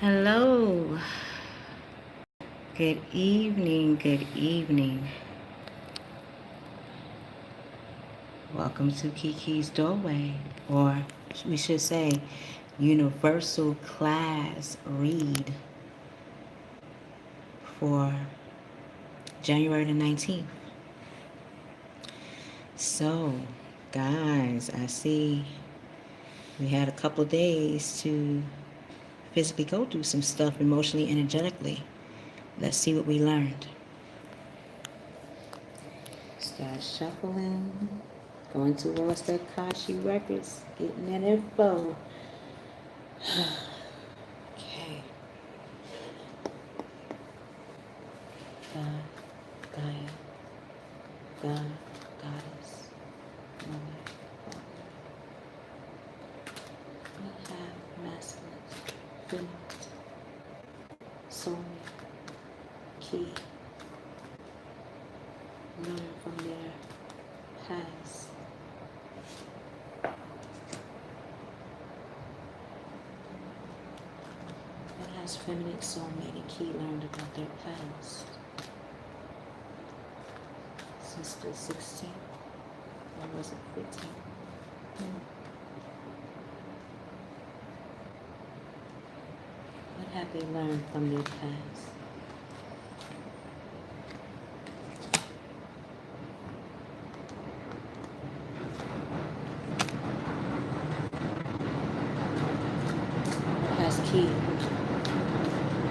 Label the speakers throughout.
Speaker 1: Hello. Good evening. Good evening. Welcome to Keykey's Doorway, or we should say Universal Class Read for January the 19th. So, guys, I see we had a couple of days to physically go through some stuff emotionally, energetically. Let's see what we learned. Start shuffling. Going towards the Akashic Records, getting that info. Okay. God, Gaia, God, Goddess, Mother, Father. We have masculine, feminine, soulmate, key. Learn from their past. What has feminine, soulmate, and key learned about their past? Since the 16th, or was it 15th? What have they learned from their past? What has Key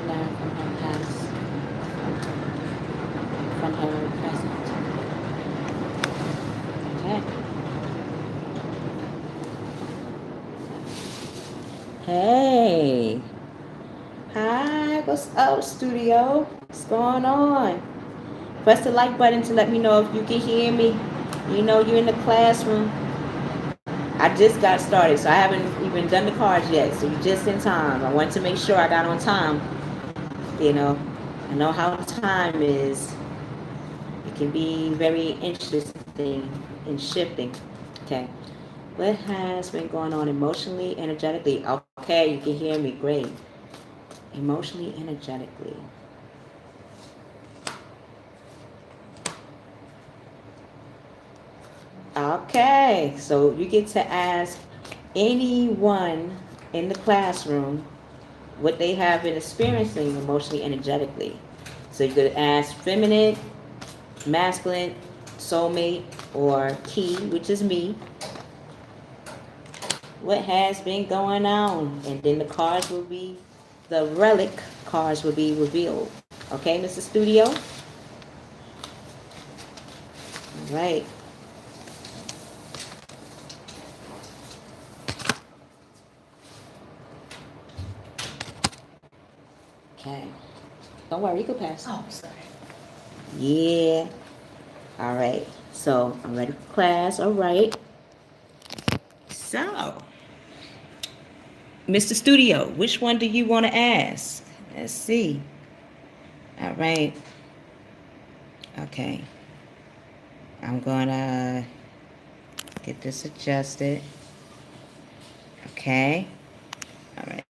Speaker 1: learned from her past, from her present? Okay. Hey. Hi, what's up, studio? What's going on? Press the like button to let me know if you can hear me. You know you're in the classroom. I just got started, so I haven't even done the cards yet, so you're just in time. I want to make sure I got on time. You know, I know how time is. It can be very interesting and shifting. Okay. What has been going on emotionally, energetically? Okay, you can hear me. Great. Emotionally, energetically. Okay, so you get to ask anyone in the classroom what they have been experiencing emotionally, energetically. So you could ask feminine, masculine, soulmate, or key, which is me. What has been going on? And then the cards will be, the relic cards will be revealed. Okay, Mr. Studio? All right. Okay. Don't worry, you can pass.
Speaker 2: Oh, sorry.
Speaker 1: Yeah. All right. So I'm ready for class. All right. So, Mr. Studio, which one do you want to ask? Let's see. All right. Okay. I'm gonna get this adjusted. Okay. All right.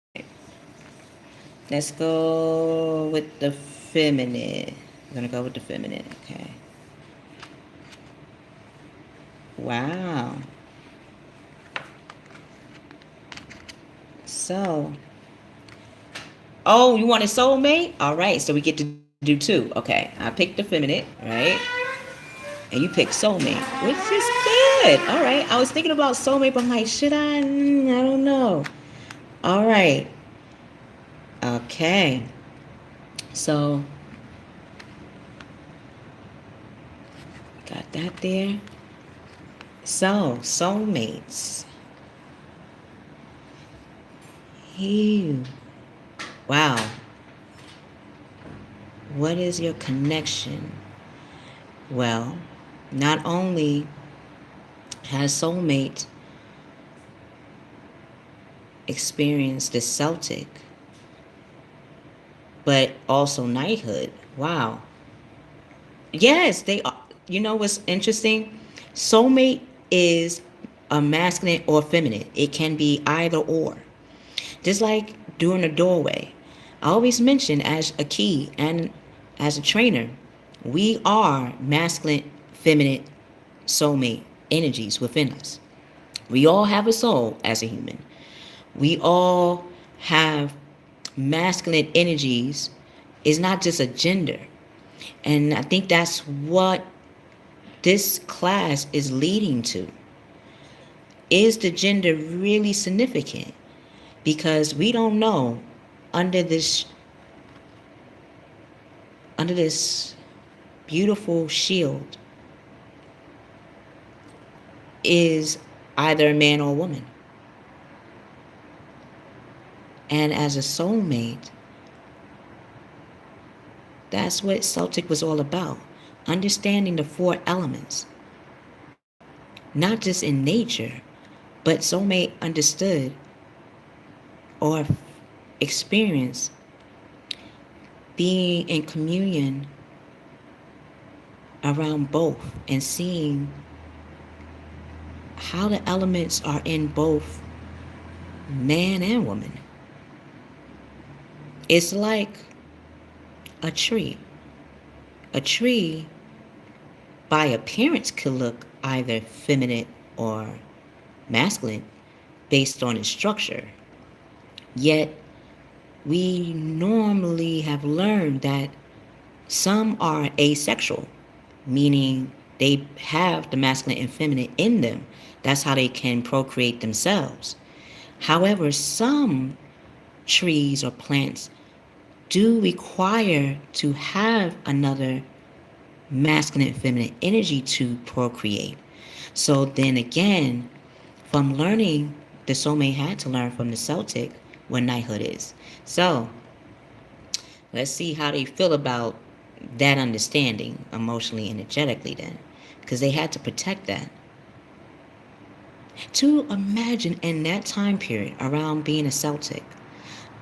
Speaker 1: Let's go with the feminine. I'm gonna go with the feminine. Okay. Wow. So, oh, you want a soulmate? All right. So we get to do two. Okay. I picked the feminine, right? And you picked soulmate, which is good. All right. I was thinking about soulmate, but I'm like, should I? I don't know. All right. Okay. So, got that there. So, soulmates. Ew. Wow. What is your connection? Well, not only has soulmate experienced the Celtic, but also knighthood. Wow. Yes, they are. You know what's interesting? Soulmate is a masculine or feminine. It can be either or. Just like during the doorway. I always mention as a key and as a trainer, we are masculine, feminine, soulmate energies within us. We all have a soul as a human. We all have masculine energies. It's not just a gender. And I think that's what this class is leading to. Is the gender really significant? Because we don't know under this under this beautiful shield is either a man or a woman. And as a soulmate, that's what Celtic was all about. Understanding the four elements. Not just in nature, but soulmate understood or experienced being in communion around both and seeing how the elements are in both man and woman. It's like a tree. A tree, by appearance, could look either feminine or masculine based on its structure. Yet, we normally have learned that some are asexual, meaning they have the masculine and feminine in them. That's how they can procreate themselves. However, some trees or plants do require to have another masculine and feminine energy to procreate. So then again, from learning, the soulmate had to learn from the Celtic what knighthood is. So let's see how they feel about that understanding emotionally, energetically then, because they had to protect that. To imagine in that time period around being a Celtic,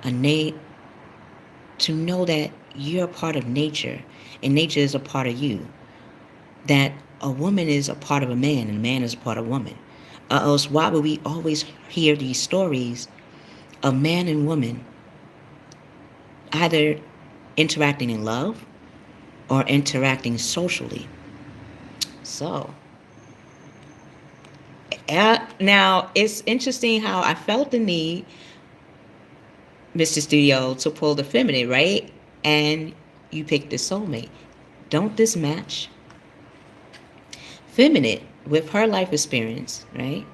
Speaker 1: a Nate, to know that you're a part of nature and nature is a part of you, that a woman is a part of a man and a man is a part of a woman. Or else why would we always hear these stories of man and woman either interacting in love or interacting socially? So, now it's interesting how I felt the need, Mr. Studio, to pull the feminine, right? And you picked the soulmate. Don't this match? Feminine, with her life experience, right?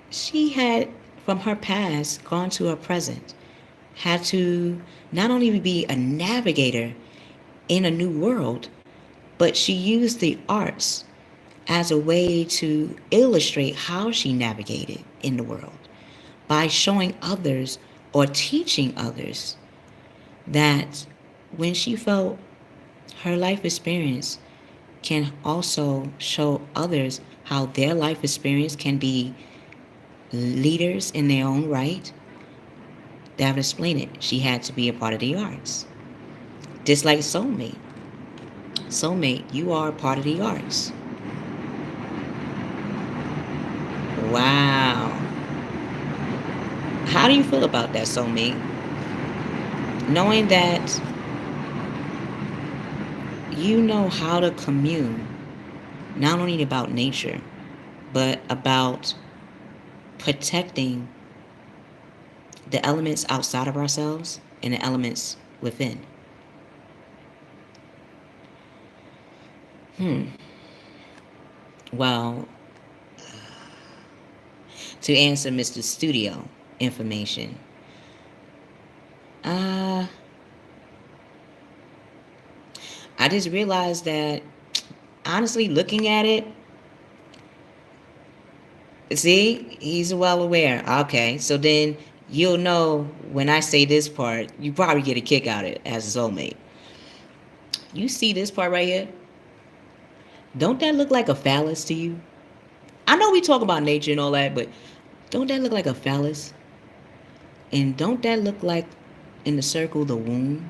Speaker 1: She had, from her past, gone to her present, had to not only be a navigator in a new world, but she used the arts as a way to illustrate how she navigated in the world by showing others or teaching others that when she felt her life experience can also show others how their life experience can be leaders in their own right. That would explain it. She had to be a part of the arts. Just like soulmate. Soulmate, you are a part of the arts. Wow. How do you feel about that, soulmate? Knowing that you know how to commune, not only about nature, but about protecting the elements outside of ourselves and the elements within. Well, to answer Mr. Studio information, I just realized that, honestly, looking at it, see, he's well aware. Okay, so then you'll know when I say this part, you probably get a kick out of it as a soulmate. You see this part right here? Don't that look like a phallus to you? I know we talk about nature and all that, but don't that look like a phallus? And don't that look like, in the circle, the womb?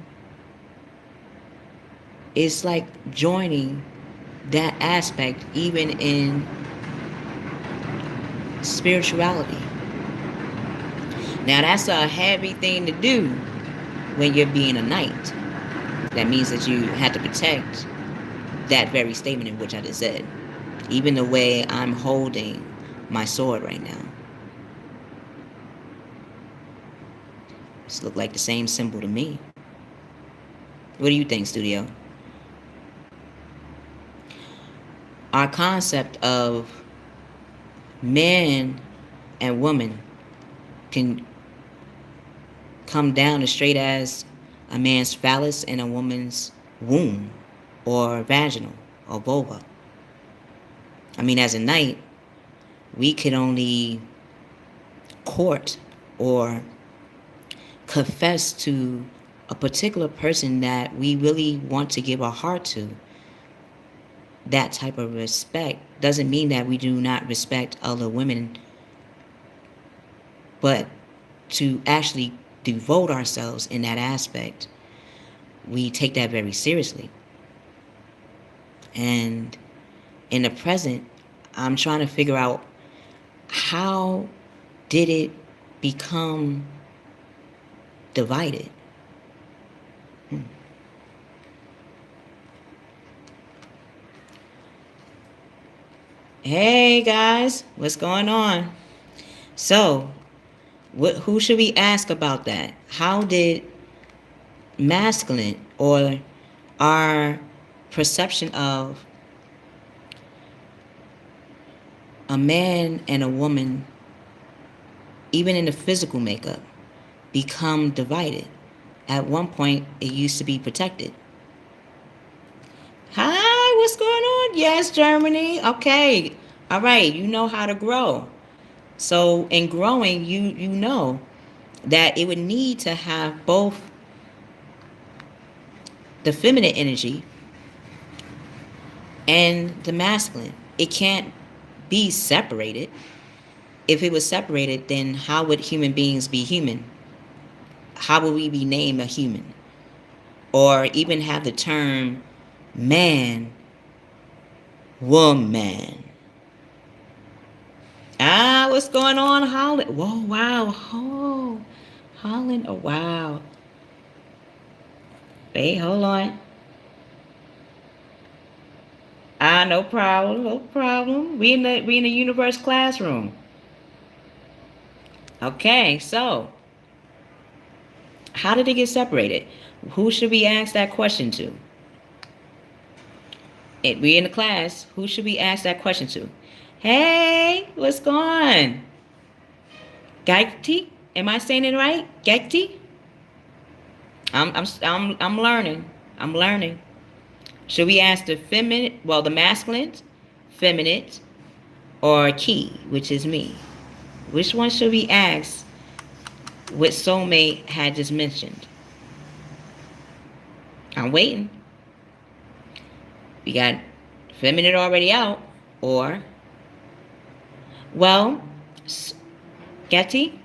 Speaker 1: It's like joining that aspect even in spirituality. Now that's a heavy thing to do, when you're being a knight. That means that you had to protect that very statement in which I just said. Even the way I'm holding my sword right now. This look like the same symbol to me. What do you think, studio? Our concept of man and woman can come down as straight as a man's phallus and a woman's womb or vaginal or vulva. I mean, as a knight, we could only court or confess to a particular person that we really want to give our heart to. That type of respect doesn't mean that we do not respect other women, but to actually devote ourselves in that aspect, we take that very seriously. And in the present, I'm trying to figure out, how did it become divided? Hey guys, what's going on? So, who should we ask about that? How did masculine, or our perception of a man and a woman, even in the physical makeup, become divided? At one point, it used to be protected. Hi, what's going on? Yes, Germany. Okay. All right. You know how to grow. So in growing, you know that it would need to have both the feminine energy and the masculine. It can't be separated. If it was separated, then how would human beings be human? How would we be named a human? Or even have the term man, woman. What's going on, Holland? Whoa, wow. Oh, Holland. Oh, wow. Wait, hold on. No problem, no problem. We in the universe classroom. Okay, so how did it get separated? Who should we ask that question to? We in the class. Who should we ask that question to? Hey, what's going on? Keykey? Am I saying it right? Keykey? I'm learning. I'm learning. Should we ask the feminine, the masculine, feminine, or key, which is me? Which one should we ask what Soulmate had just mentioned? I'm waiting. We got feminine already out, or, Getty?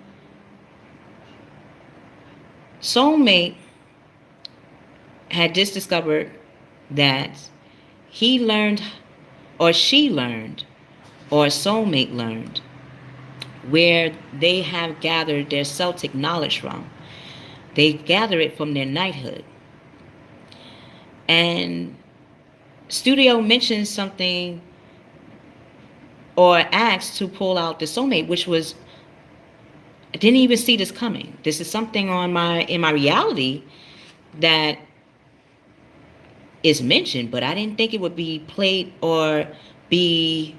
Speaker 1: Soulmate had just discovered that he learned, or she learned, or Soulmate learned, where they have gathered their Celtic knowledge from. They gather it from their knighthood. And Studio mentioned something, or asked to pull out the Soulmate, which was, I didn't even see this coming. This is something in my reality that is mentioned, but I didn't think it would be played or be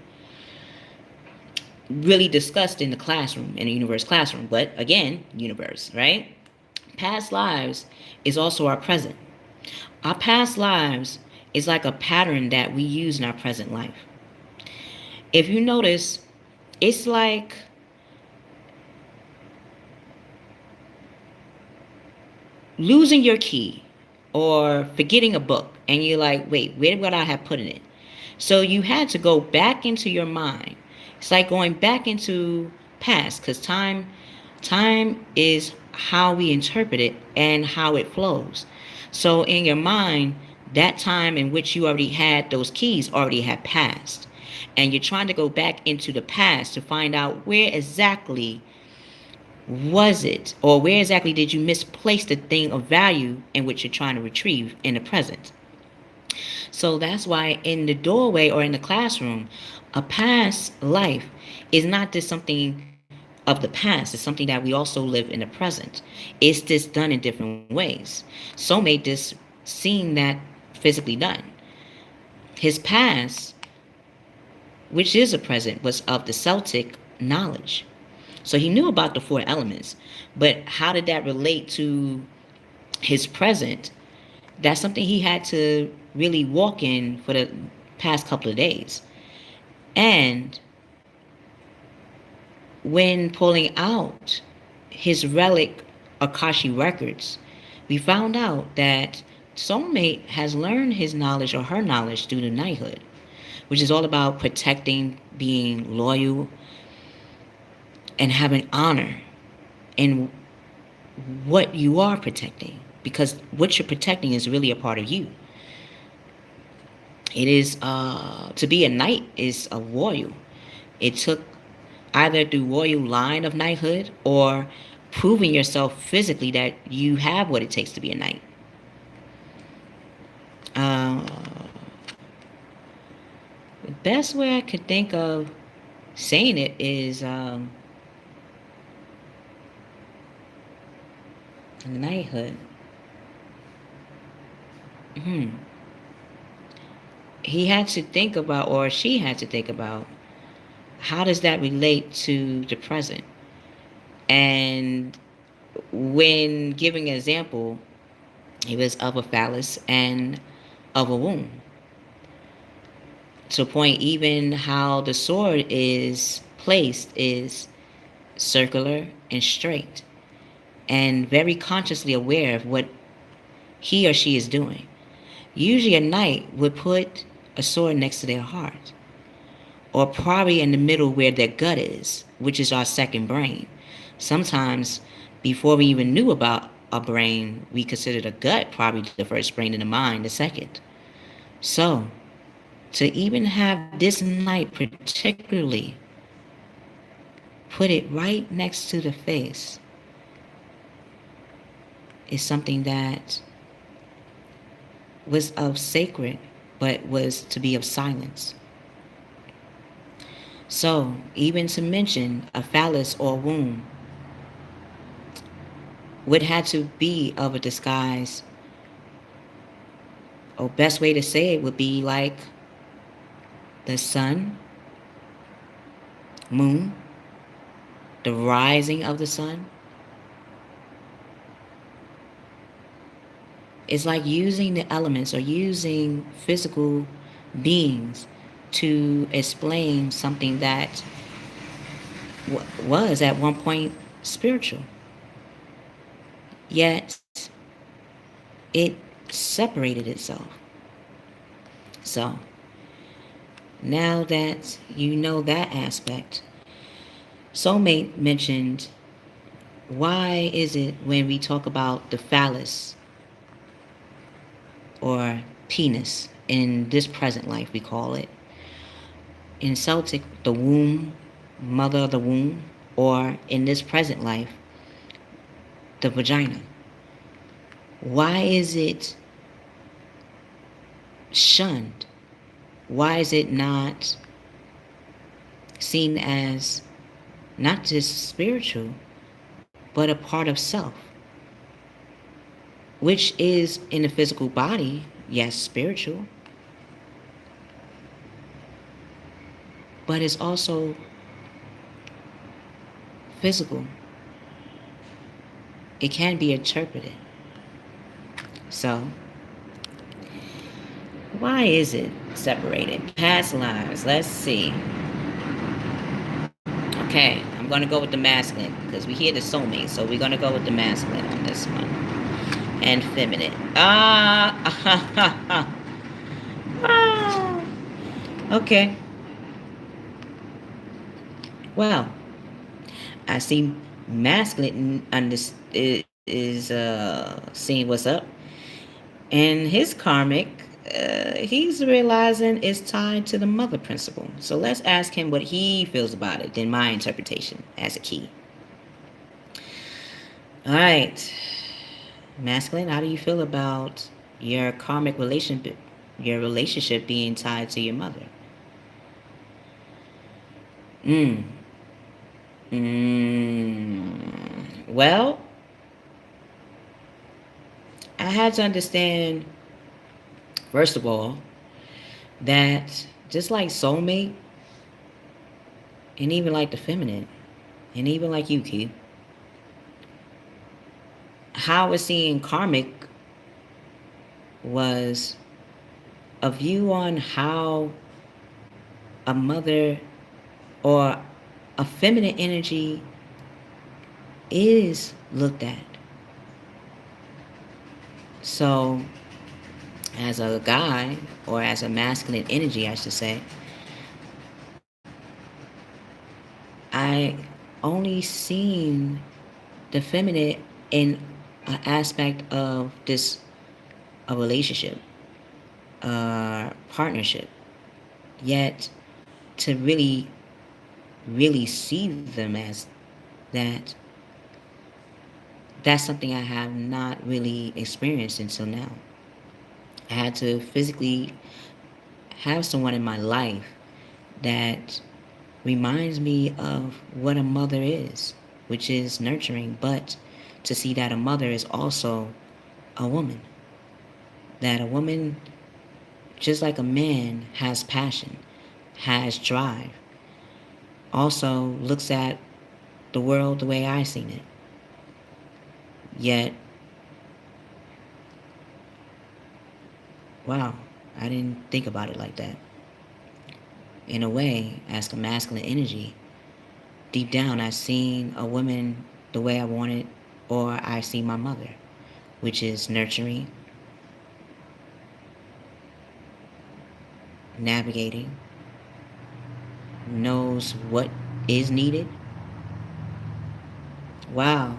Speaker 1: really discussed in the classroom, in the universe classroom. But again, universe, right? Past lives is also our present. Our past lives is like a pattern that we use in our present life. If you notice, it's like losing your key or forgetting a book, and you're like, wait, where would I have put it? So you had to go back into your mind. It's like going back into past, because time is how we interpret it and how it flows. So in your mind, that time in which you already had those keys already had passed. And you're trying to go back into the past to find out where exactly was it, or where exactly did you misplace the thing of value in which you're trying to retrieve in the present? So that's why in the doorway or in the classroom, a past life is not just something of the past. It's something that we also live in the present. It's just done in different ways. Soulmate just seen that physically done. His past, which is a present, was of the Celtic knowledge. So he knew about the four elements. But how did that relate to his present? That's something he had to really walk in for the past couple of days. And when pulling out his relic Akashic Records, we found out that Soulmate has learned his knowledge or her knowledge through the knighthood, which is all about protecting, being loyal, and having honor in what you are protecting. Because what you're protecting is really a part of you. It is to be a knight is a royal. It took either through royal line of knighthood or proving yourself physically that you have what it takes to be a knight. Uh, the best way I could think of saying it is knighthood. He had to think about, or she had to think about, how does that relate to the present? And when giving an example, it was of a phallus and of a womb. To a point, even how the sword is placed is circular and straight, and very consciously aware of what he or she is doing. Usually a knight would put a sword next to their heart, or probably in the middle where their gut is, which is our second brain. Sometimes, before we even knew about a brain, we considered a gut probably the first brain in the mind, the second. So, to even have this knight particularly put it right next to the face is something that was of sacred, but was to be of silence. So, even to mention a phallus or womb would have to be of a disguise, or best way to say it would be like the sun, moon, the rising of the sun. It's like using the elements or using physical beings to explain something that was at one point spiritual. Yet it separated itself. So now that you know that aspect, Soulmate mentioned, why is it when we talk about the phallus or penis in this present life, we call it, in Celtic, the womb, mother of the womb, or in this present life, the vagina. Why is it shunned? Why is it not seen as not just spiritual, but a part of self? Which is in the physical body, yes, spiritual, but it's also physical. It can be interpreted. So, why is it separated? Past lives. Let's see. Okay, I'm going to go with the masculine because we hear the soulmate, so we're going to go with the masculine on this one. And feminine. Okay. Well, I see masculine is seeing what's up, and his karmic, he's realizing it's tied to the mother principle. So let's ask him what he feels about it. Then my interpretation as a key. All right. Masculine, how do you feel about your karmic relationship being tied to your mother? Mm. Well, I had to understand, first of all, that just like soulmate, and even like the feminine, and even like you, Keith, how we're seeing karmic was a view on how a mother or a feminine energy is looked at. So, as a guy, or as a masculine energy, I should say, I only seen the feminine in an aspect of this a relationship, partnership. Yet, to really see them as that, that's something I have not really experienced until now. I had to physically have someone in my life that reminds me of what a mother is, which is nurturing, but to see that a mother is also a woman. That a woman, just like a man, has passion, has drive, also looks at the world the way I seen it. Yet, wow, I didn't think about it like that. In a way, as a masculine energy, deep down I've seen a woman the way I wanted, or I see my mother, which is nurturing, navigating, knows what is needed. Wow.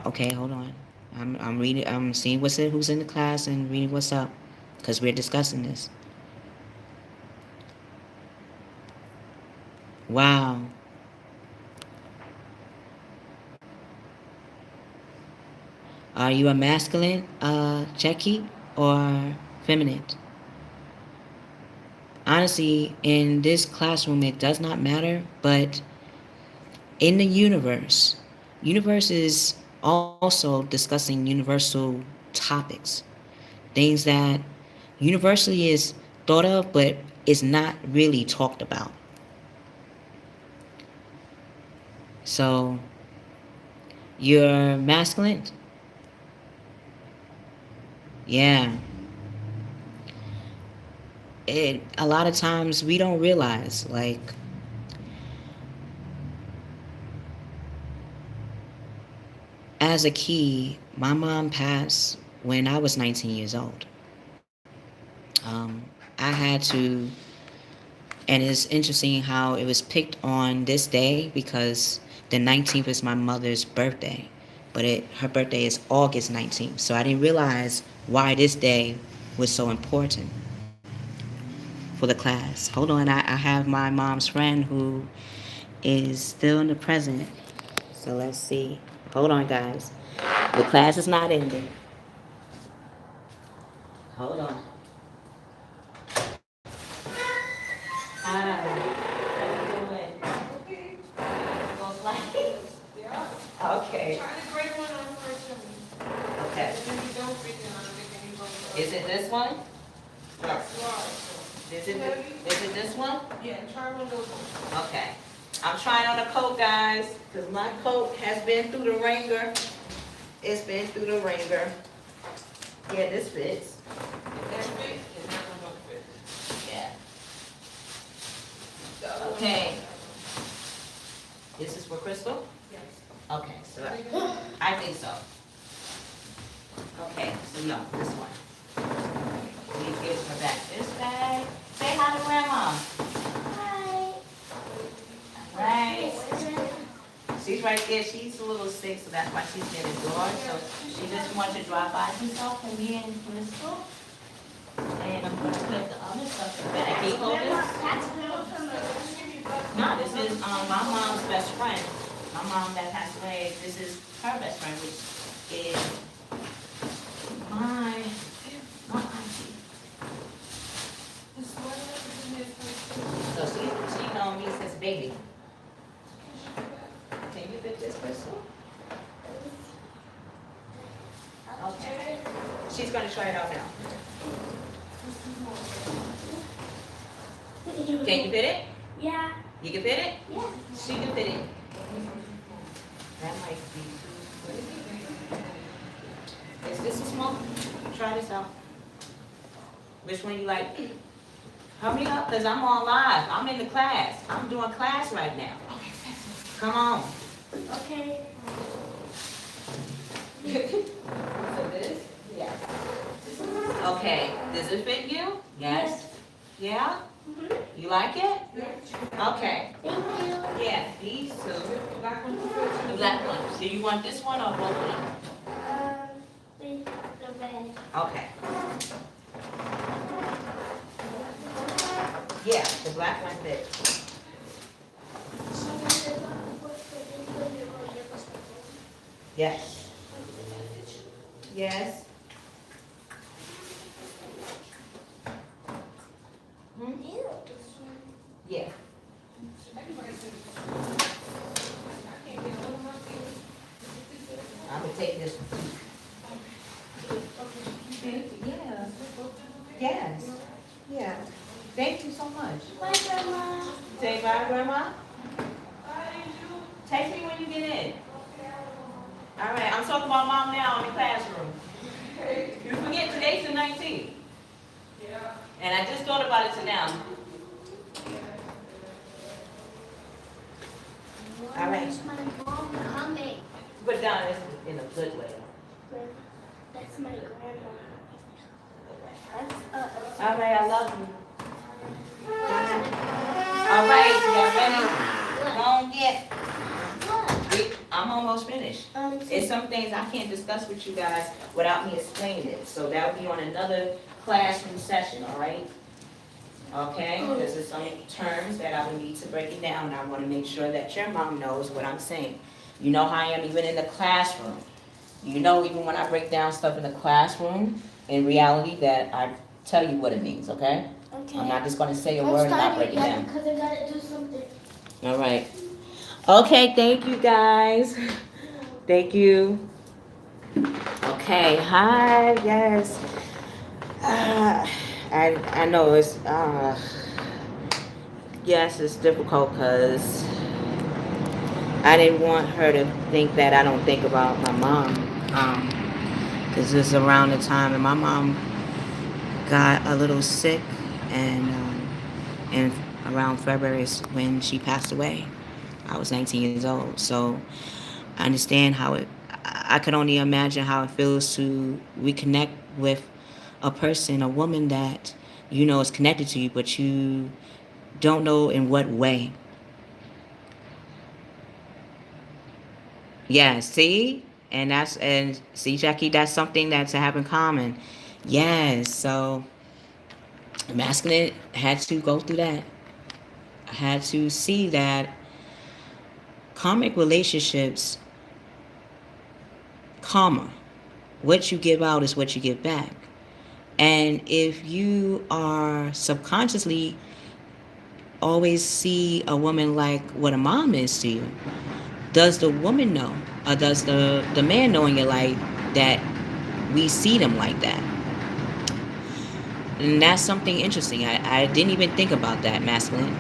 Speaker 1: Okay, hold on. I'm reading. I'm seeing who's in the class and reading what's up, because we're discussing this. Wow. Are you a masculine, Jackie, or feminine? Honestly, in this classroom, it does not matter, but in the universe is also discussing universal topics, things that universally is thought of, but is not really talked about. So, you're masculine. Yeah. A lot of times we don't realize, like, as a kid, my mom passed when I was 19 years old. I had to, and it's interesting how it was picked on this day because the 19th is my mother's birthday, but her birthday is August 19th. So I didn't realize why this day was so important for the class. Hold on, I have my mom's friend who is still in the present. So let's see. Hold on, guys. The class is not ending. Hold on. Hi. How you doing? Most likely. Yeah. Okay. Try the gray one on first. Okay. And then you don't freaking on it. Is it this one? Yes. Is it this one? Yeah, try one of those ones. Okay. I'm trying on a coat, guys, because my coat has been through the ringer. It's been through the ringer. Yeah, this fits. That fits? And that one don't fit. Yeah. Okay. This is for Crystal? Yes. Okay, so I think so. Okay, so no, this one. We give her back this bag. Say hi to Grandma. Hi. Right. She's right there. She's a little sick, so that's why she's near the door. So she just wants to drop by herself and me and Crystal. And I'm going to put the other stuff in the bag. Can you hold this? No, this is my mom's best friend. My My mom that passed away, this is her best friend, which is my auntie. So she known me since baby. Can you fit this crystal? Okay. She's going to try it out now. Can you fit it?
Speaker 2: Yeah.
Speaker 1: You can fit it?
Speaker 2: Yeah.
Speaker 1: She can fit it. That might be too. Is this a small? Try this out. Which one you like? Hurry up, because I'm on live. I'm in the class. I'm doing class right now. Come on.
Speaker 2: Okay.
Speaker 1: So this? Yeah. Okay. Does it fit you? Yes. Yeah?
Speaker 2: Mm-hmm.
Speaker 1: You like it?
Speaker 2: Yes.
Speaker 1: Okay.
Speaker 2: Thank you.
Speaker 1: Yeah, these two. The black one. Do you want this one or both of them?
Speaker 2: The red.
Speaker 1: Okay. Yeah, the black one fits. Yes. Yes. Hmm? Yeah. I'm gonna take this one. Yeah. Yes. Yeah. Thank you so much.
Speaker 2: Bye, Grandma.
Speaker 1: Say bye, Grandma. Text me when you get in. All right, I'm talking about mom now in the classroom. You forget today's the 19th. Yeah. And I just thought about it to now. All right.
Speaker 2: Where's my mom coming?
Speaker 1: Put it down in a good way.
Speaker 2: That's my grandma. That's
Speaker 1: All right, I love you. All right, y'all ready? Don't get. I'm almost finished. It's some things I can't discuss with you guys without me explaining it. So that will be on another classroom session, all right? Okay, because there's some terms that I will need to break it down. And I want to make sure that your mom knows what I'm saying. You know how I am even in the classroom. You know even when I break down stuff in the classroom, in reality that I tell you what it means, okay?
Speaker 2: Okay.
Speaker 1: I'm not just going to say a word and not break it down.
Speaker 2: Because I gotta do something.
Speaker 1: All right. Okay, thank you guys. Thank you. Okay, hi, yes. I know it's, yes, it's difficult because I didn't want her to think that I don't think about my mom. Because this is around the time that my mom got a little sick, and around February is when she passed away. I was 19 years old, so I understand how I could only imagine how it feels to reconnect with a person, a woman that you know is connected to you, but you don't know in what way. Yeah, see? And see, Jackie, that's something that's to have in common. Yes, so masculine had to go through that. I had to see that karmic relationships, karma, what you give out is what you give back. And if you are subconsciously always see a woman like what a mom is to you, does the woman know, or does the man know in your life that we see them like that? And that's something interesting. I didn't even think about that, masculine.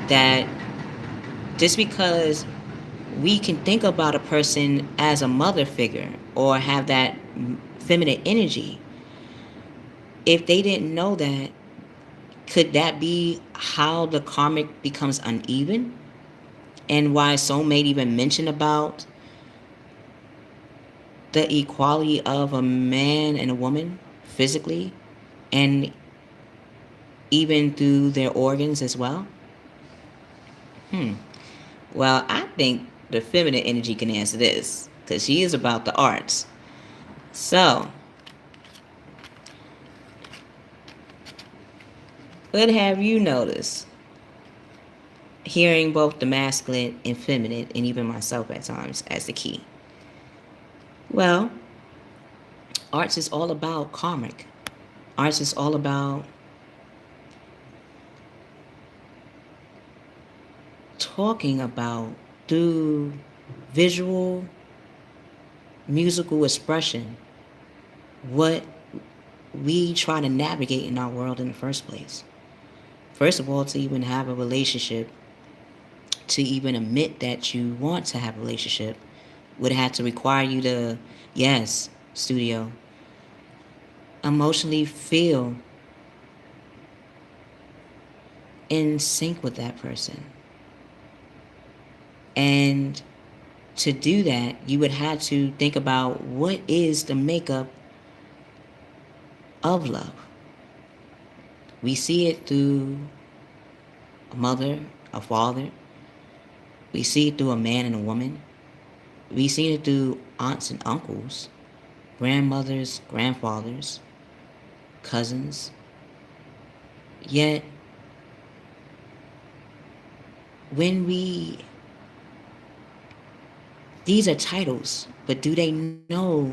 Speaker 1: That just because we can think about a person as a mother figure or have that feminine energy, if they didn't know that, could that be how the karmic becomes uneven? And why Soulmate even mentioned about the equality of a man and a woman physically and even through their organs as well? Well, I think the feminine energy can answer this because she is about the arts. So, what have you noticed hearing both the masculine and feminine, and even myself at times, as the key. Well, arts is all about karmic. Arts is all about talking about through visual, musical expression what we try to navigate in our world in the first place. First of all, to even have a relationship, to even admit that you want to have a relationship, would have to require you to, yes, studio, emotionally feel in sync with that person. And to do that, you would have to think about what is the makeup of love. We see it through a mother, a father. We see it through a man and a woman. We see it through aunts and uncles, grandmothers, grandfathers, cousins. Yet, when we, these are titles, but do they know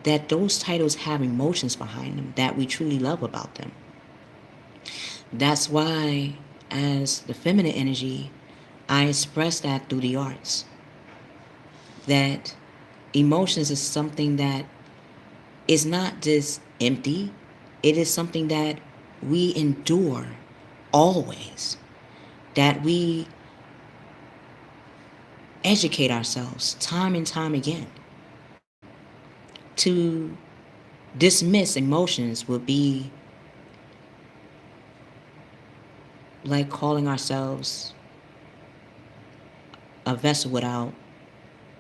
Speaker 1: that those titles have emotions behind them that we truly love about them? That's why, as the feminine energy, I express that through the arts. That emotions is something that is not just empty, it is something that we endure always. That we educate ourselves time and time again. To dismiss emotions would be like calling ourselves a vessel without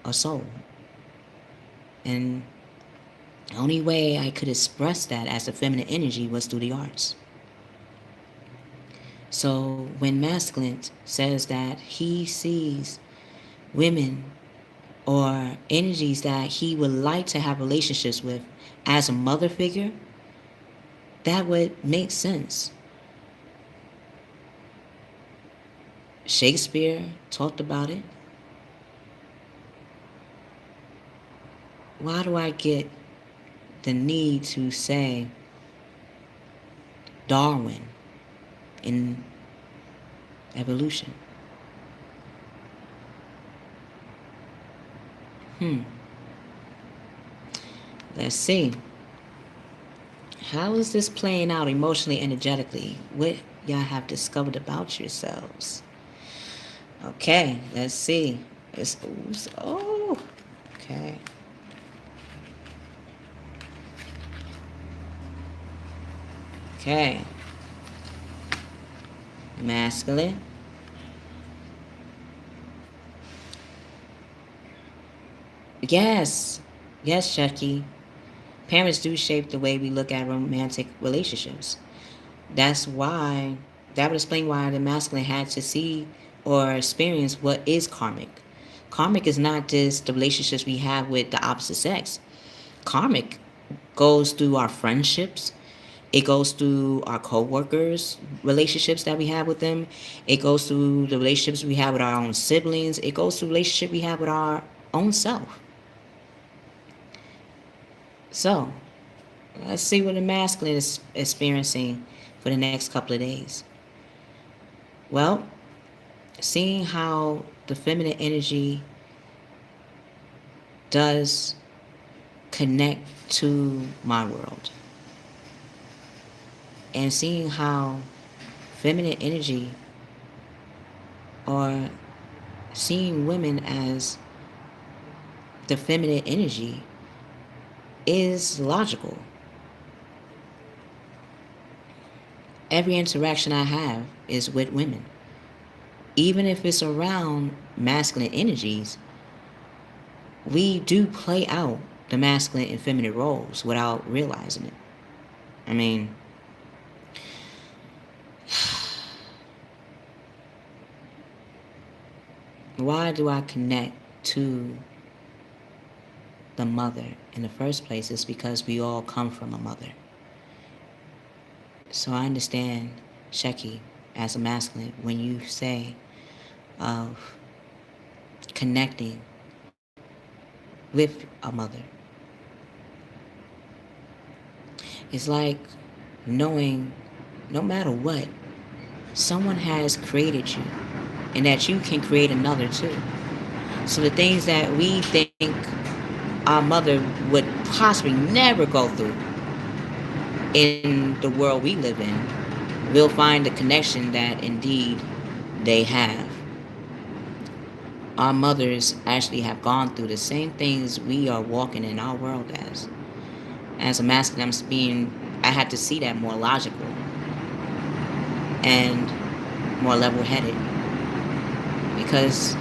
Speaker 1: a soul. And the only way I could express that as a feminine energy was through the arts. So when masculine says that he sees women or energies that he would like to have relationships with as a mother figure, that would make sense. Shakespeare talked about it. Why do I get the need to say Darwin in evolution? Let's see. How is this playing out emotionally, energetically? What y'all have discovered about yourselves? Okay, let's see. It's, oh, okay. Okay. Masculine. Yes. Yes, Chucky. Parents do shape the way we look at romantic relationships. That's why, that would explain why the masculine had to see or experience what is karmic. Karmic is not just the relationships we have with the opposite sex. Karmic goes through our friendships. It goes through our co-workers, relationships that we have with them. It goes through the relationships we have with our own siblings. It goes through the relationship we have with our own self. So, let's see what the masculine is experiencing for the next couple of days. Well, seeing how the feminine energy does connect to my world, and seeing how feminine energy, or seeing women as the feminine energy, is logical. Every interaction I have is with women. Even if it's around masculine energies, we do play out the masculine and feminine roles without realizing it. I mean, why do I connect to the mother in the first place? Is because we all come from a mother. So I understand Sheki as a masculine when you say of connecting with a mother. It's like knowing no matter what, someone has created you and that you can create another too. So the things that we think our mother would possibly never go through in the world we live in, we'll find the connection that indeed they have. Our mothers actually have gone through the same things we are walking in our world as. As a masculine, I'm speaking, I had to see that more logical and more level headed. Because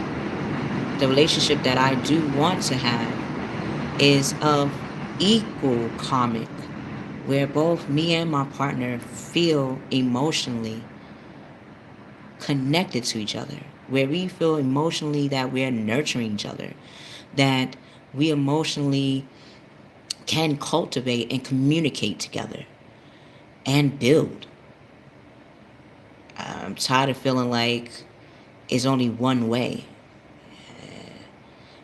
Speaker 1: the relationship that I do want to have is of equal karmic, where both me and my partner feel emotionally connected to each other, where we feel emotionally that we're nurturing each other, that we emotionally can cultivate and communicate together and build. I'm tired of feeling like it's only one way.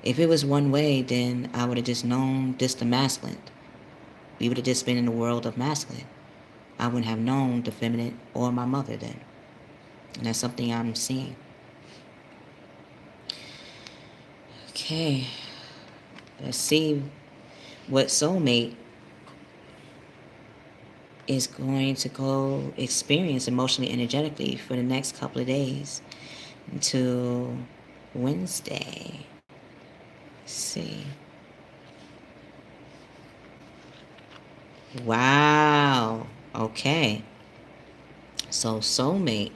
Speaker 1: If it was one way, then I would have just known just the masculine. We would have just been in the world of masculine. I wouldn't have known the feminine or my mother then. And that's something I'm seeing. Okay, let's see what soulmate is going to go experience emotionally, energetically for the next couple of days until Wednesday. Let's see. Wow. Okay. So, soulmate,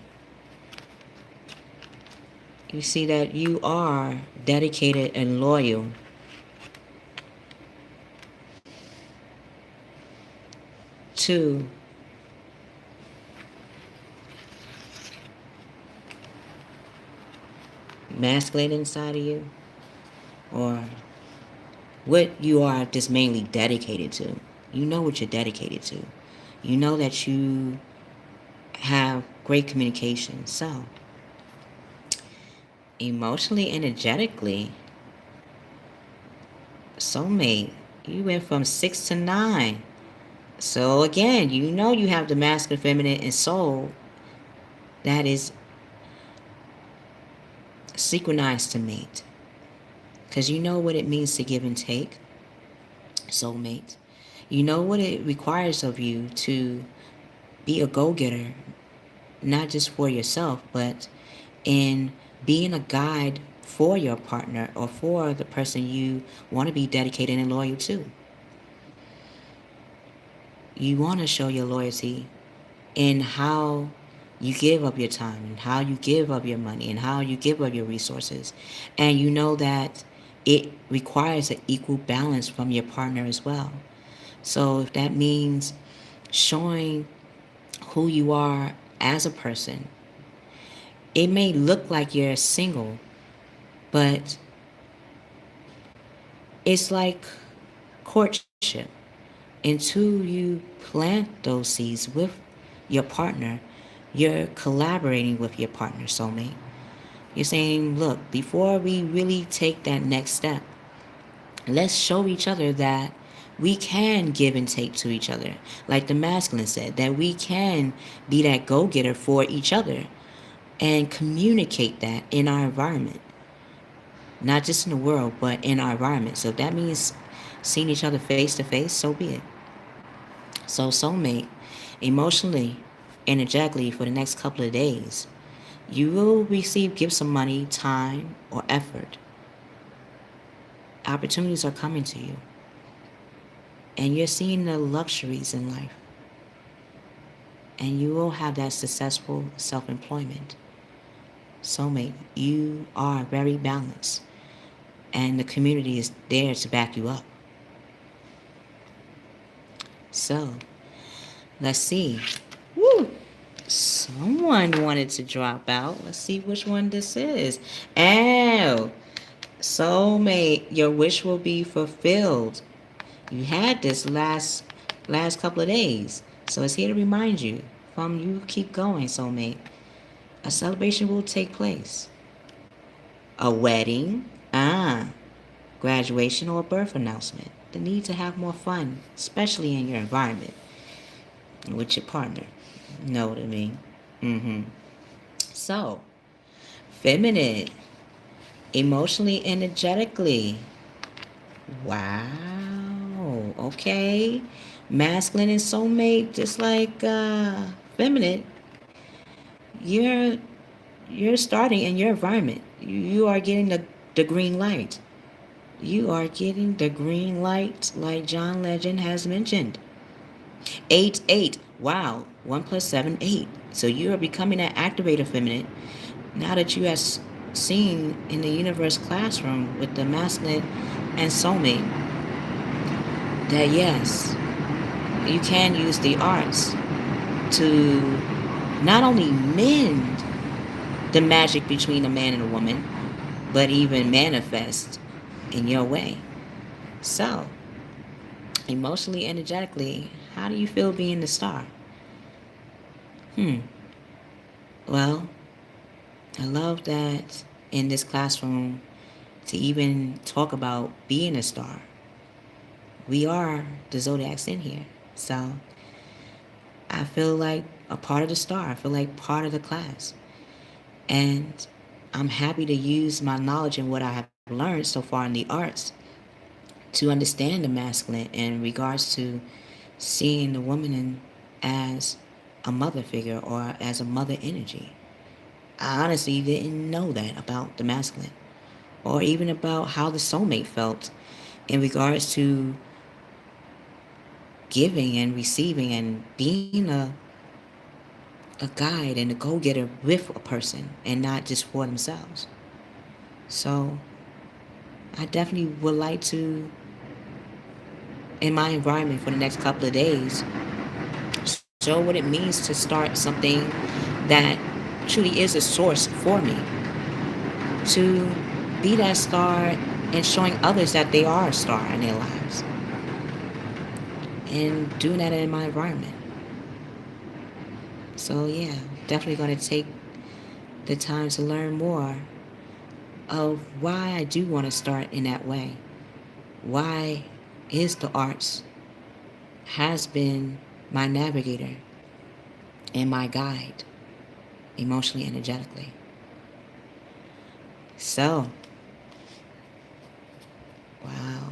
Speaker 1: you see that you are dedicated and loyal to masculine inside of you, or what you are just mainly dedicated to. You know what you're dedicated to. You know that you have great communication. So, emotionally, energetically, soulmate, you went from 6 to 9. So again, you know you have the masculine, feminine, and soul that is synchronized to mate. Because you know what it means to give and take, soulmate. You know what it requires of you to be a go-getter, not just for yourself, but in being a guide for your partner or for the person you want to be dedicated and loyal to. You want to show your loyalty in how you give up your time and how you give up your money and how you give up your resources. And you know that it requires an equal balance from your partner as well. So if that means showing who you are as a person, it may look like you're single, but it's like courtship. Until you plant those seeds with your partner, you're collaborating with your partner, soulmate. You're saying, look, before we really take that next step, let's show each other that we can give and take to each other. Like the masculine said, that we can be that go-getter for each other and communicate that in our environment. Not just in the world, but in our environment. So if that means seeing each other face to face, so be it. So, soulmate, emotionally, energetically, for the next couple of days, you will receive gifts of money, time, or effort. Opportunities are coming to you, and you're seeing the luxuries in life, and you will have that successful self-employment. Soulmate, you are very balanced, and the community is there to back you up. So, let's see. Woo! Someone wanted to drop out. Let's see which one this is. Oh, soulmate, your wish will be fulfilled. You had this last couple of days, so it's here to remind you. From you keep going, soulmate. A celebration will take place. A wedding, graduation, or a birth announcement. The need to have more fun, especially in your environment with your partner. Know what I mean? Mm-hmm. So, feminine, emotionally, energetically. Wow. Okay. Masculine and soulmate, just like feminine. You're you're starting in your environment. You are getting the green light. You are getting the green light, like John Legend has mentioned. 8, 8. Wow. 1 plus 7, 8. So you are becoming an activator feminine now that you have seen in the universe classroom with the masculine and soulmate that yes, you can use the arts to not only mend the magic between a man and a woman, but even manifest in your way. So, emotionally, energetically, how do you feel being the star? Hmm. Well, I love that in this classroom to even talk about being a star. We are the Zodiacs in here. So I feel like a part of the star. I feel like part of the class. And I'm happy to use my knowledge and what I have learned so far in the arts to understand the masculine in regards to seeing the woman as a mother figure or as a mother energy. I honestly didn't know that about the masculine or even about how the soulmate felt in regards to giving and receiving and being a guide and a go-getter with a person and not just for themselves. So I definitely would like to, in my environment for the next couple of days, show what it means to start something that truly is a source for me, to be that star and showing others that they are a star in their lives and doing that in my environment. So yeah, definitely going to take the time to learn more of why I do want to start in that way. Why is the arts has been my navigator and my guide emotionally, energetically. So, wow.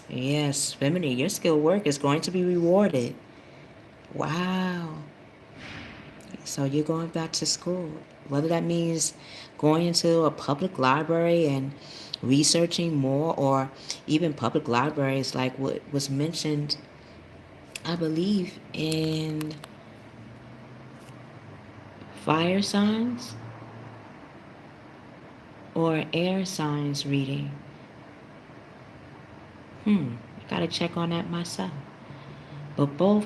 Speaker 1: Yes, feminine, your skilled work is going to be rewarded. Wow. So you're going back to school. Whether that means going into a public library and researching more, or even public libraries like what was mentioned, I believe, in fire signs or air signs reading. Gotta check on that myself. But both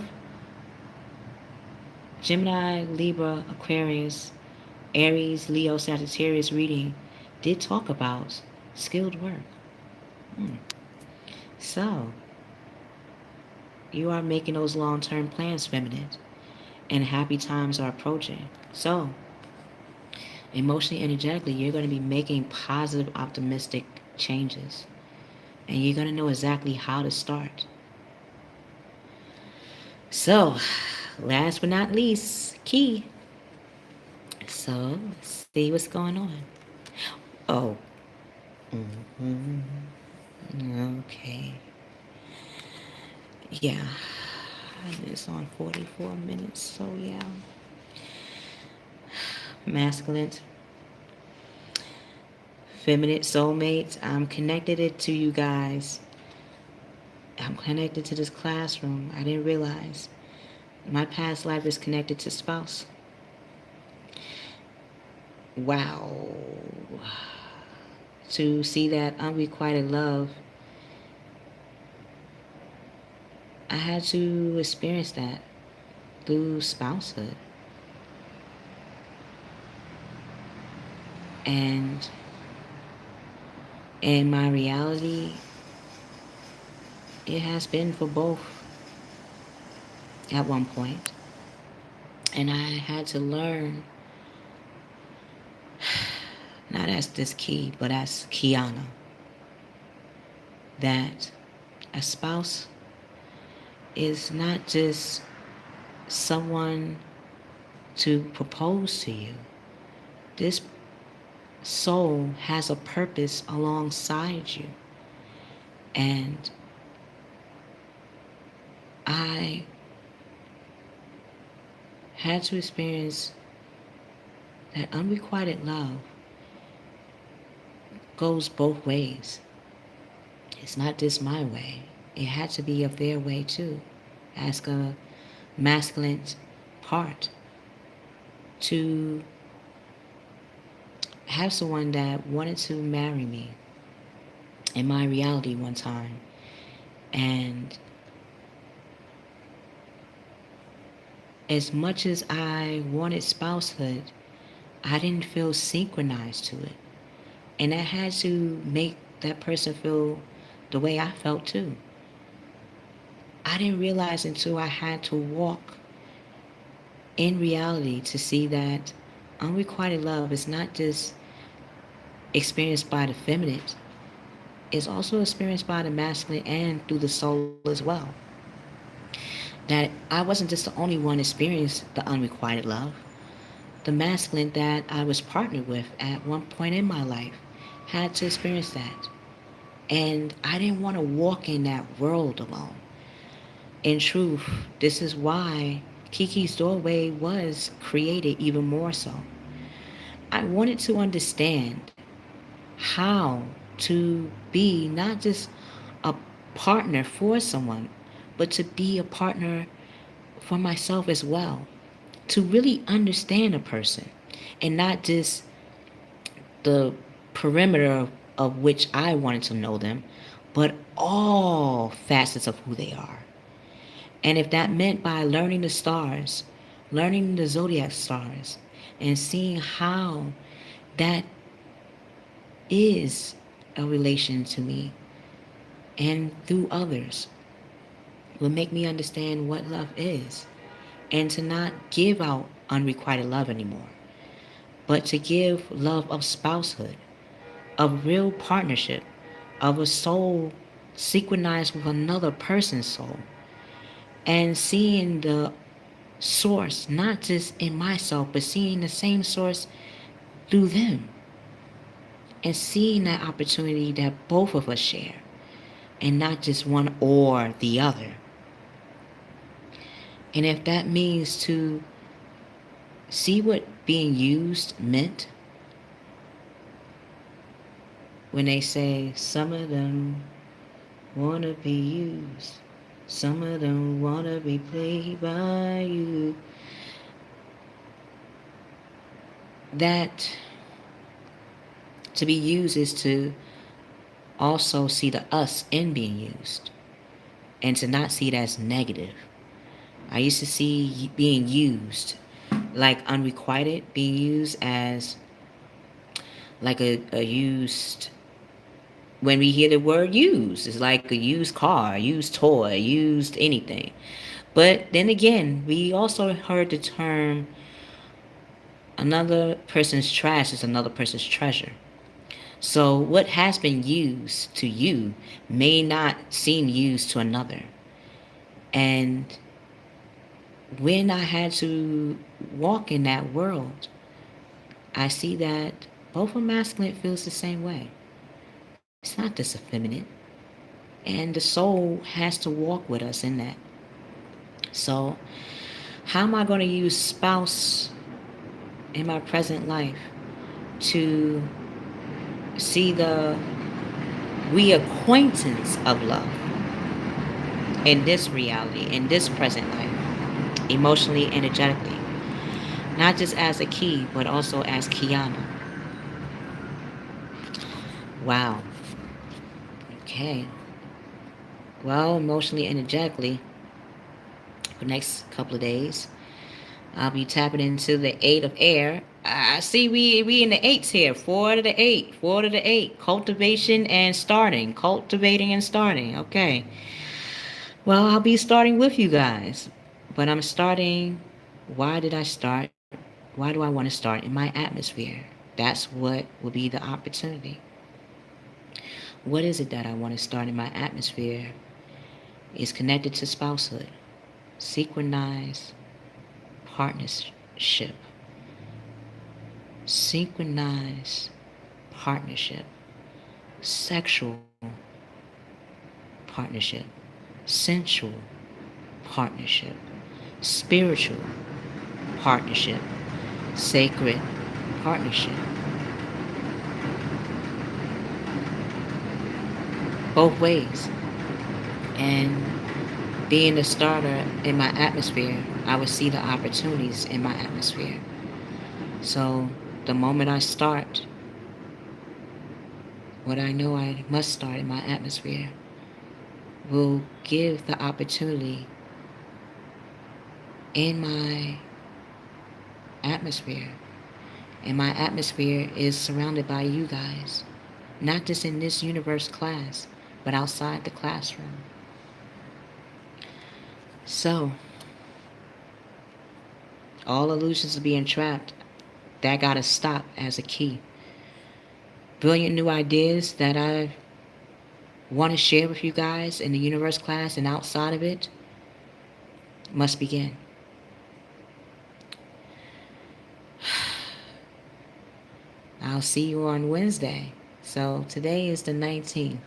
Speaker 1: Gemini, Libra, Aquarius, Aries, Leo, Sagittarius reading did talk about skilled work. So, you are making those long term plans, feminine, and happy times are approaching. So, emotionally, energetically, you're going to be making positive, optimistic changes. And you're going to know exactly how to start. So, last but not least, key. So, let's see what's going on. Oh, okay. Yeah, it's on 44 minutes, so yeah. Masculine, feminine soulmates, I'm connected it to you guys. I'm connected to this classroom. I didn't realize. My past life is connected to spouse. Wow. To see that unrequited love, I had to experience that through spousehood. And in my reality, it has been for both at one point. And I had to learn not as this Key, but as Kiana, that a spouse is not just someone to propose to you. This soul has a purpose alongside you. And I had to experience that unrequited love goes both ways. It's not just my way. It had to be of their way too. Ask a masculine part to have someone that wanted to marry me in my reality one time. And as much as I wanted spousehood, I didn't feel synchronized to it. And that had to make that person feel the way I felt too. I didn't realize until I had to walk in reality to see that unrequited love is not just experienced by the feminine, it's also experienced by the masculine and through the soul as well. That I wasn't just the only one experiencing the unrequited love. The masculine that I was partnered with at one point in my life had to experience that. And I didn't want to walk in that world alone. In truth, this is why Keykey's doorway was created even more so. I wanted to understand how to be not just a partner for someone, but to be a partner for myself as well. To really understand a person and not just the perimeter of which I wanted to know them, but all facets of who they are. And if that meant by learning the stars, learning the zodiac stars, and seeing how that is a relation to me and through others, will make me understand what love is and to not give out unrequited love anymore, but to give love of spousehood, of real partnership, of a soul synchronized with another person's soul, and seeing the source not just in myself, but seeing the same source through them, and seeing that opportunity that both of us share, and not just one or the other. And if that means to see what being used meant, when they say some of them wanna be used, some of them wanna be played by you, that to be used is to also see the us in being used and to not see it as negative. I used to see being used like unrequited, being used as like a used, when we hear the word used, it's like a used car, used toy, used anything. But then again, we also heard the term another person's trash is another person's treasure. So what has been used to you may not seem used to another. And when I had to walk in that world, I see that both a masculine feels the same way. It's not just a feminine. And the soul has to walk with us in that. So how am I going to use spouse in my present life to see the reacquaintance of love in this reality, in this present life, emotionally, energetically? Not just as a Key, but also as Kiana. Wow. Okay. Well, emotionally, energetically, for the next couple of days, I'll be tapping into the 8 of air. I see we in the 8s here. 4 to the 8. 4 to the 8. Cultivation and starting. Cultivating and starting. Okay. Well, I'll be starting with you guys. But I'm starting. Why did I start? Why do I want to start in my atmosphere? That's what will be the opportunity. What is it that I want to start in my atmosphere? Is connected to spousehood, synchronized partnership, synchronized partnership, sexual partnership, sensual partnership, spiritual partnership, sacred partnership. Both ways. And being the starter in my atmosphere, I would see the opportunities in my atmosphere. So the moment I start what I know I must start in my atmosphere will give the opportunity in my atmosphere. And my atmosphere is surrounded by you guys. Not just in this universe class, but outside the classroom. So, all illusions of being trapped, that gotta stop as a key. Brilliant new ideas that I want to share with you guys in the universe class and outside of it must begin. I'll see you on Wednesday. So today is the 19th.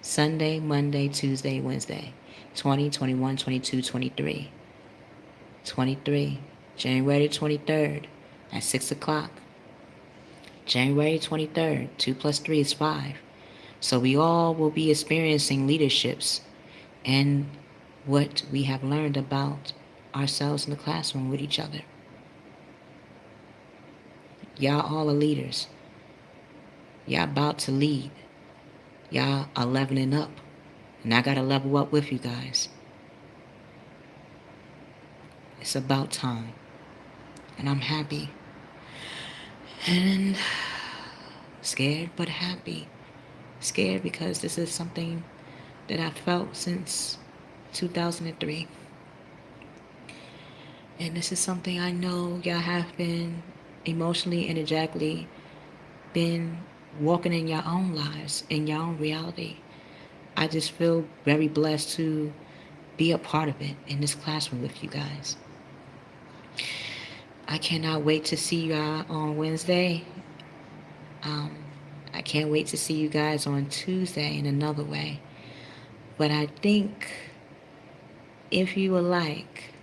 Speaker 1: Sunday, Monday, Tuesday, Wednesday. 20, 21, 22, 23. 23. January 23rd at 6 o'clock. January 23rd, 2 plus 3 is 5. So we all will be experiencing leaderships and what we have learned about ourselves in the classroom with each other. Y'all all are leaders. Y'all about to lead. Y'all are leveling up. And I gotta level up with you guys. It's about time. And I'm happy. And scared but happy. Scared because this is something that I've felt since 2003. And this is something I know y'all have been emotionally, energetically, been walking in your own lives, in your own reality. I just feel very blessed to be a part of it in this classroom with you guys. I cannot wait to see y'all on Wednesday. Um, I can't wait to see you guys on Tuesday in another way. But I think if you would like,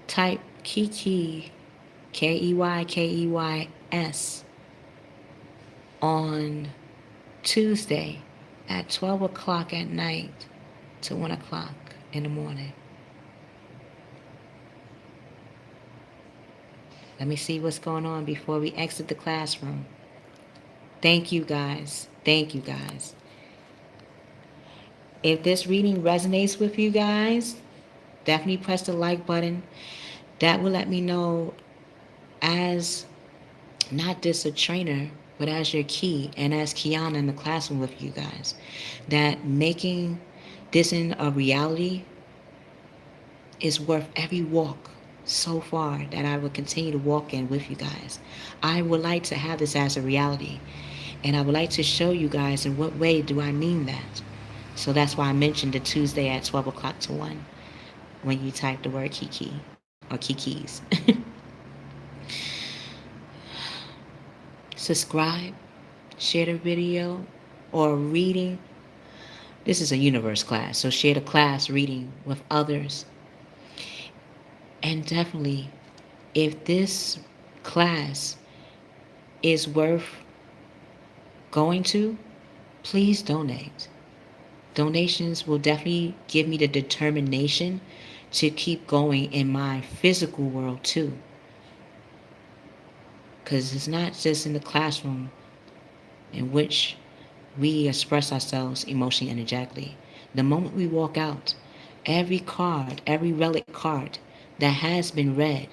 Speaker 1: type Keykey, Keykeys, on Tuesday at 12 o'clock at night to 1 o'clock in the morning. Let me see what's going on before we exit the classroom. Thank you guys. Thank you guys. If this reading resonates with you guys, definitely press the like button. That will let me know as not just a trainer, but as your key and as Kiana in the classroom with you guys, that making this in a reality is worth every walk so far that I will continue to walk in with you guys. I would like to have this as a reality, and I would like to show you guys in what way do I mean that. So that's why I mentioned the Tuesday at 12 o'clock to 1 when you type the word Keykey or Keykeys. Subscribe, share the video or reading. This is a universe class, so share the class reading with others. And definitely, if this class is worth going to, please donate. Donations will definitely give me the determination to keep going in my physical world too. Because it's not just in the classroom in which we express ourselves emotionally, energetically. The moment we walk out, every card, every relic card that has been read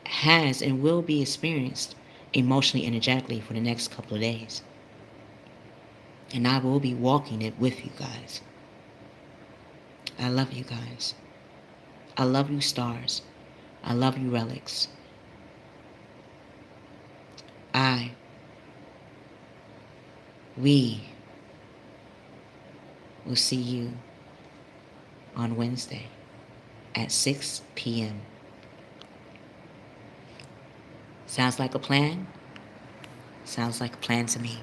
Speaker 1: has and will be experienced emotionally, energetically for the next couple of days. And I will be walking it with you guys. I love you guys. I love you, stars. I love you, relics. we will see you on Wednesday at 6 p.m. Sounds like a plan? Sounds like a plan to me.